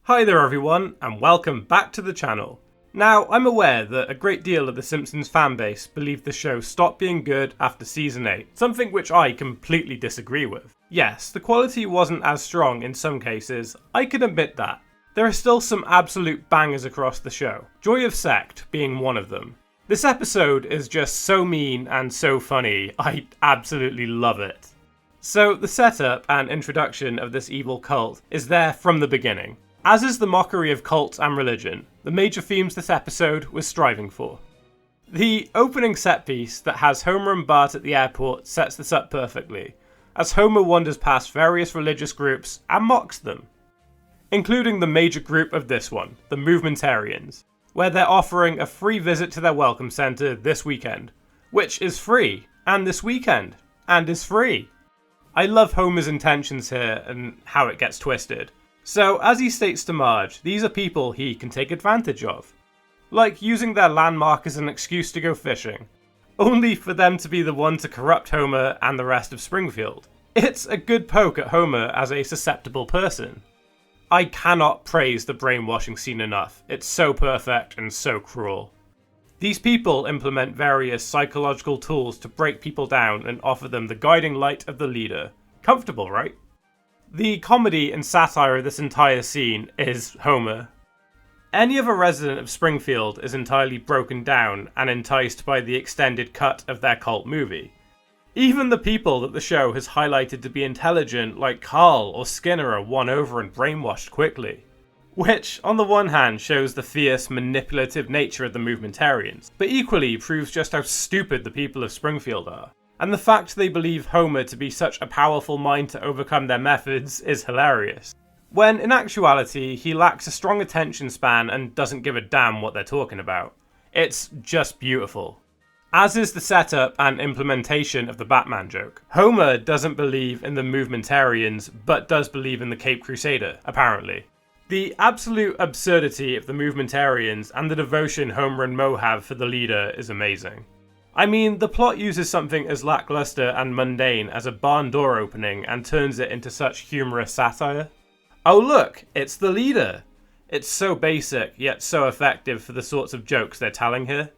Hi there everyone, and welcome back to the channel. Now, I'm aware that a great deal of the Simpsons fanbase believe the show stopped being good after season 8, something which I completely disagree with. Yes, the quality wasn't as strong in some cases, I can admit that. There are still some absolute bangers across the show, Joy of Sect being one of them. This episode is just so mean and so funny, I absolutely love it. So the setup and introduction of this evil cult is there from the beginning. As is the mockery of cults and religion, the major themes this episode was striving for. The opening set piece that has Homer and Bart at the airport sets this up perfectly, as Homer wanders past various religious groups and mocks them. Including the major group of this one, the Movementarians, where they're offering a free visit to their welcome centre this weekend, which is free, and this weekend, and is free. I love Homer's intentions here and how it gets twisted. So, as he states to Marge, these are people he can take advantage of. Like using their landmark as an excuse to go fishing. Only for them to be the one to corrupt Homer and the rest of Springfield. It's a good poke at Homer as a susceptible person. I cannot praise the brainwashing scene enough. It's so perfect and so cruel. These people implement various psychological tools to break people down and offer them the guiding light of the leader. Comfortable, right? The comedy and satire of this entire scene is Homer. Any other resident of Springfield is entirely broken down and enticed by the extended cut of their cult movie. Even the people that the show has highlighted to be intelligent, like Carl or Skinner, are won over and brainwashed quickly. Which, on the one hand, shows the fierce, manipulative nature of the Movementarians, but equally proves just how stupid the people of Springfield are. And the fact they believe Homer to be such a powerful mind to overcome their methods is hilarious. When in actuality, he lacks a strong attention span and doesn't give a damn what they're talking about. It's just beautiful. As is the setup and implementation of the Batman joke. Homer doesn't believe in the Movementarians, but does believe in the Cape Crusader, apparently. The absolute absurdity of the Movementarians and the devotion Homer and Moe have for the leader is amazing. I mean, the plot uses something as lackluster and mundane as a barn door opening and turns it into such humorous satire. Oh look, it's the leader! It's so basic, yet so effective for the sorts of jokes they're telling here.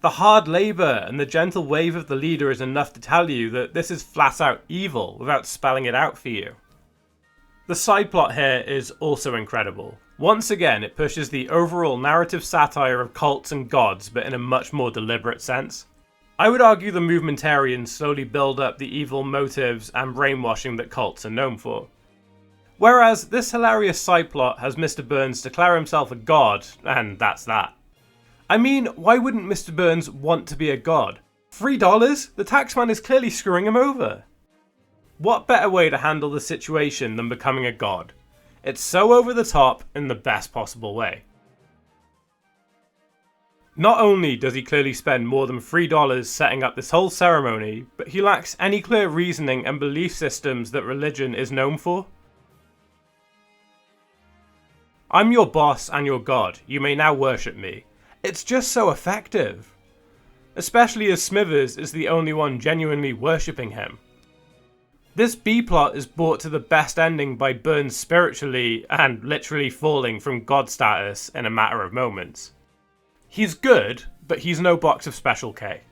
The hard labour and the gentle wave of the leader is enough to tell you that this is flat out evil without spelling it out for you. The side plot here is also incredible. Once again, it pushes the overall narrative satire of cults and gods, but in a much more deliberate sense. I would argue the Movementarians slowly build up the evil motives and brainwashing that cults are known for. Whereas this hilarious side plot has Mr. Burns declare himself a god, and that's that. I mean, why wouldn't Mr. Burns want to be a god? $3? The taxman is clearly screwing him over. What better way to handle the situation than becoming a god? It's so over the top in the best possible way. Not only does he clearly spend more than $3 setting up this whole ceremony, but he lacks any clear reasoning and belief systems that religion is known for. I'm your boss and your god, you may now worship me. It's just so effective. Especially as Smithers is the only one genuinely worshipping him. This B-plot is brought to the best ending by Burns spiritually and literally falling from god status in a matter of moments. He's good, but he's no box of Special K.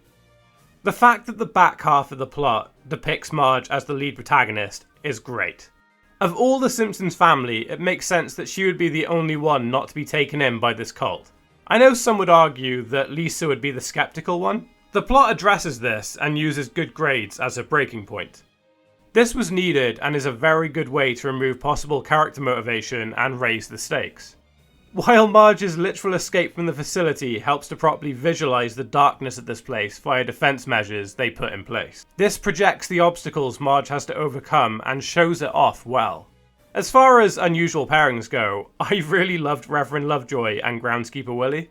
The fact that the back half of the plot depicts Marge as the lead protagonist is great. Of all the Simpsons family, it makes sense that she would be the only one not to be taken in by this cult. I know some would argue that Lisa would be the skeptical one. The plot addresses this and uses good grades as a breaking point. This was needed and is a very good way to remove possible character motivation and raise the stakes. While Marge's literal escape from the facility helps to properly visualize the darkness of this place via defense measures they put in place. This projects the obstacles Marge has to overcome and shows it off well. As far as unusual pairings go, I really loved Reverend Lovejoy and Groundskeeper Willie.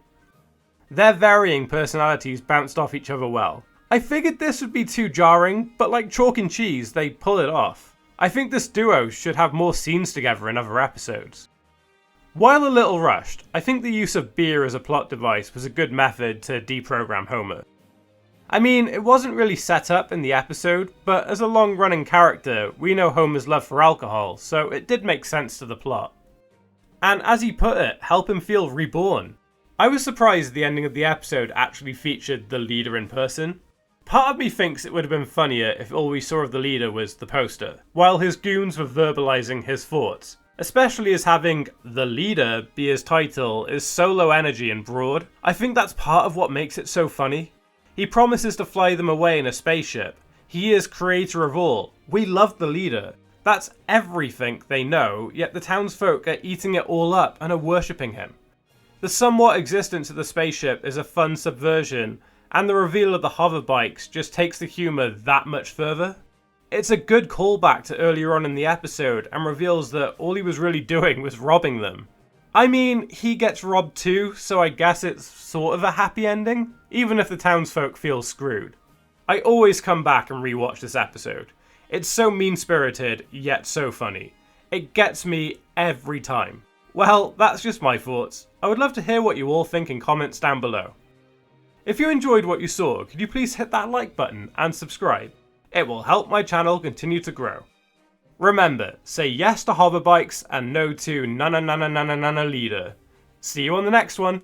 Their varying personalities bounced off each other well. I figured this would be too jarring, but like chalk and cheese, they pull it off. I think this duo should have more scenes together in other episodes. While a little rushed, I think the use of beer as a plot device was a good method to deprogram Homer. I mean, it wasn't really set up in the episode, but as a long-running character, we know Homer's love for alcohol, so it did make sense to the plot. and as he put it, help him feel reborn. I was surprised the ending of the episode actually featured the leader in person. Part of me thinks it would have been funnier if all we saw of the leader was the poster, while his goons were verbalizing his thoughts. Especially as having the leader be his title is so low energy and broad. I think that's part of what makes it so funny. He promises to fly them away in a spaceship. He is creator of all. We love the leader. That's everything they know, yet the townsfolk are eating it all up and are worshipping him. The somewhat existence of the spaceship is a fun subversion, and the reveal of the hoverbikes just takes the humour that much further. It's a good callback to earlier on in the episode and reveals that all he was really doing was robbing them. I mean, he gets robbed too, so I guess it's sort of a happy ending, even if the townsfolk feel screwed. I always come back and rewatch this episode. It's so mean-spirited, yet so funny. It gets me every time. Well, that's just my thoughts. I would love to hear what you all think in comments down below. If you enjoyed what you saw, could you please hit that like button and subscribe? It will help my channel continue to grow. Remember, say yes to hoverbikes and no to na na na na na na na leader. See you on the next one.